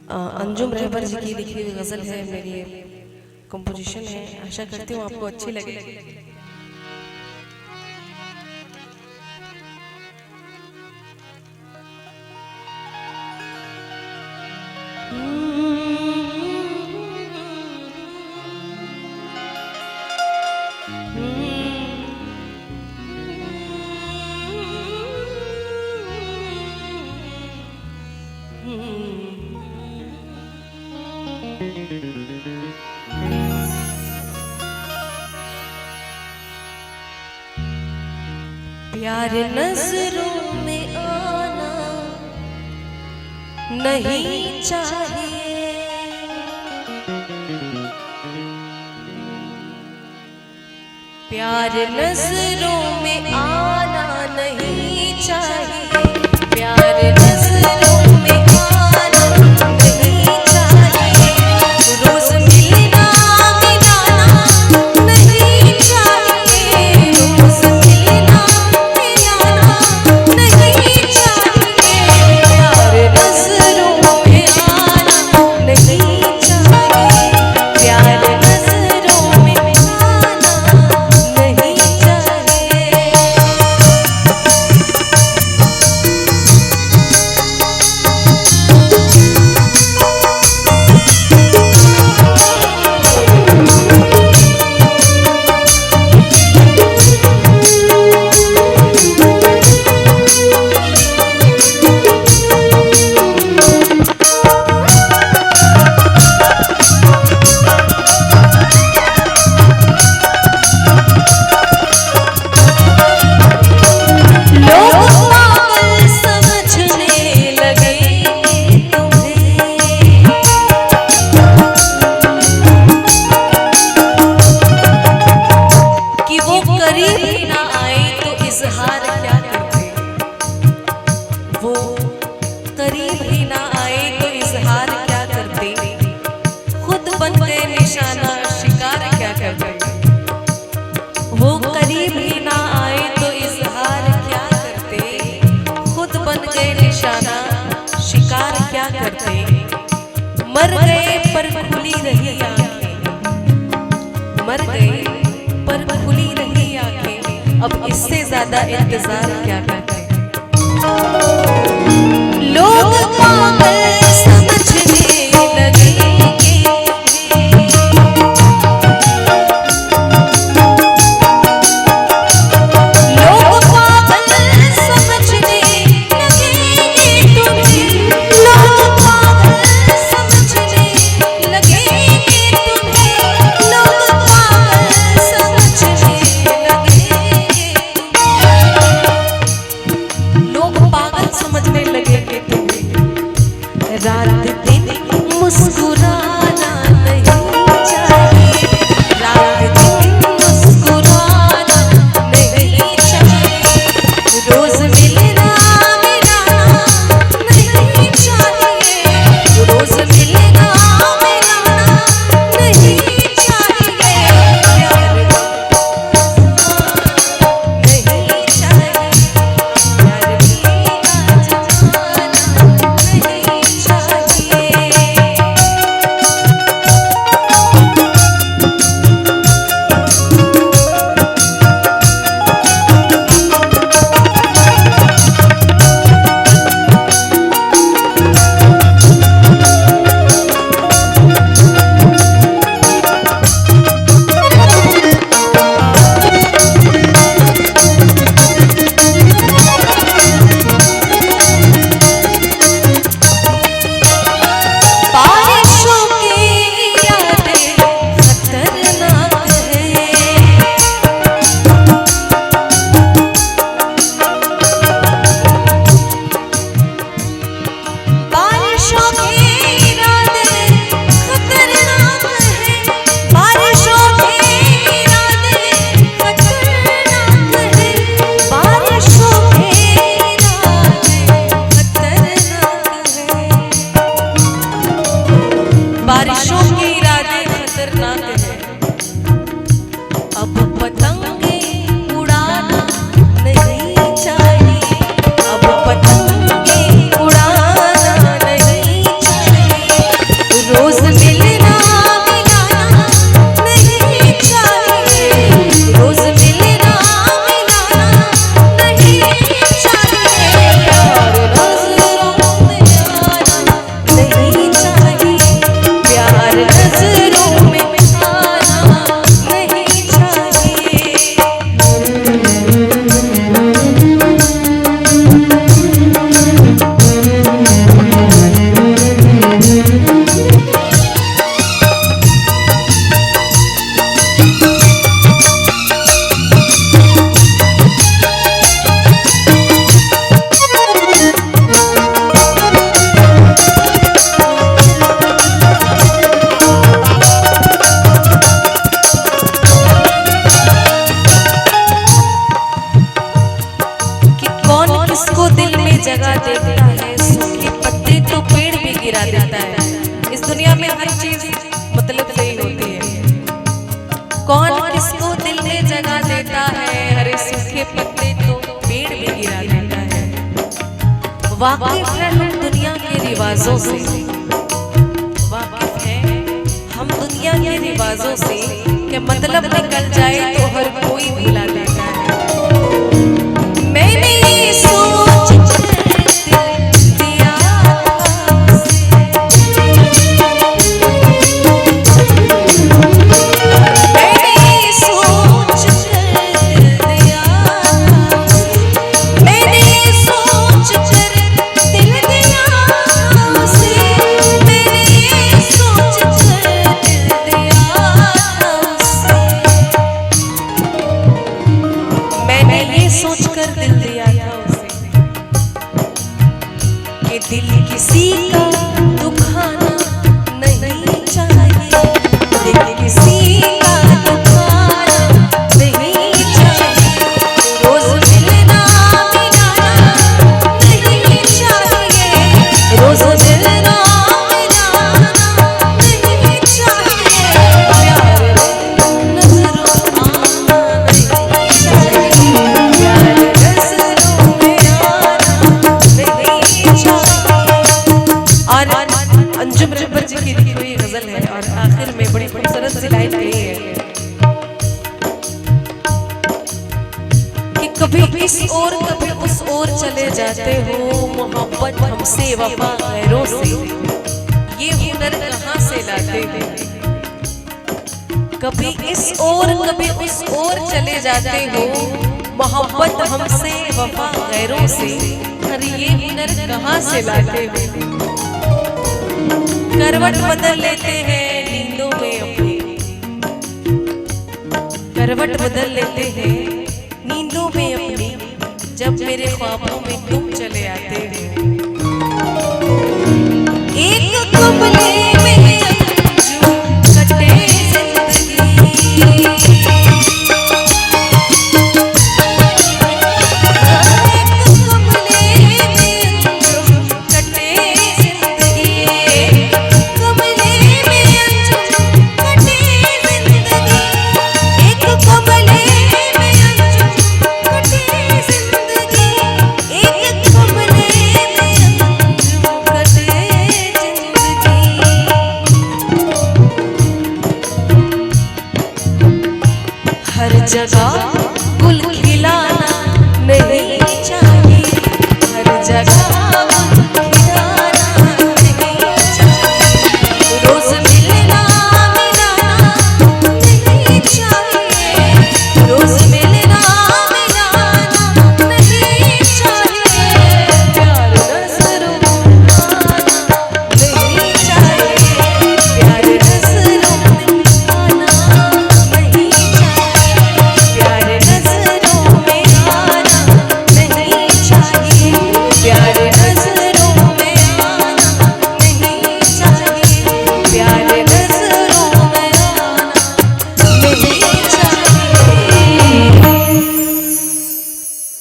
अंजुम रहबर जी की लिखी हुई गज़ल है, मेरी कंपोजिशन है। आशा करती हूँ आपको अच्छी लगे। प्यार नजरों में आना नहीं चाहिए, प्यार नजरों में आना नहीं चाहिए, प्यार नजरों में आना नहीं चाहिए, रोज मिलना मिलाना नहीं चाहिए, रोज मिलना मिलाना नहीं चाहिए, प्यार नजरों में आना नहीं चाहिए, प्यार नजरों में आना नहीं चाहिए। वो करीब ही ना आए तो इजहार क्या करते, खुद बन गए निशाना शिकार क्या करते, वो करीब ही ना आए तो इजहार क्या करते, खुद बन गए निशाना शिकार क्या करते, मर गए पर खुली रही आंखें, मर गए पर खुली रही आंखें, अब इससे ज्यादा इंतजार क्या करते। लोग पागल समझने लगेंगे, लोग पागल समझने लगेंगे तुम्हें, लोग पागल समझने लगेंगे तुम्हें, लोग पागल समझने लगेंगे तुम्हें, लोग पागल समझने लगेंगे तुम्हें, रात दिन मुस्कुराना नहीं चाहिए, रात दिन मुस्कुराना नहीं चाहिए, रोज मिलना मिलाना नहीं चाहिए, रोज मिलना मिलाना नहीं चाहिए, प्यार नहीं चाहिए, प्यार भी आजमाना नहीं चाहिए। हर चीज मतलब से ही होती है। कौन किसको दिल में जगह देता है, हरे सूखे पत्ते तो पेड़ भी गिरा देता है। वाकिफ है हम दुनिया के रिवाजों से, वाकिफ है हम दुनिया के रिवाजों से, कि मतलब निकल जाए तो हर कोई भुला देता है। मैंने ये सोच दिया सोचकर दिल दिया था उसे कि दिल किसी का दुखाना नहीं चाहिए, दिल किसी का दुखाना नहीं चाहिए, रोज मिलना मिलाना नहीं चाहिए, रोज मिलना मिलाना नहीं चाहिए, प्यार नजरों आना नहीं चाहिए, अंजुम रब्बर जी की लिखी हुई गजल है और आखिर में बड़ी खूबसूरत सी लाइन कही है कि कभी इस ओर कभी उस ओर चले जाते हो, मोहब्बत हमसे वफा गैरों से, ये हुनर कहाँ से लाते हो। कभी इस ओर कभी उस ओर चले जाते हो, मोहब्बत हमसे वफा गैरों से, अरे ये हुनर कहाँ से लाते हो। करवट बदल लेते हैं नींदों में अपनी, करवट बदल लेते हैं नींदों में अपनी, जब मेरे ख्वाबों में तुम चले आते हो। एक कमले में जो कटे जिंदगी, हर जगह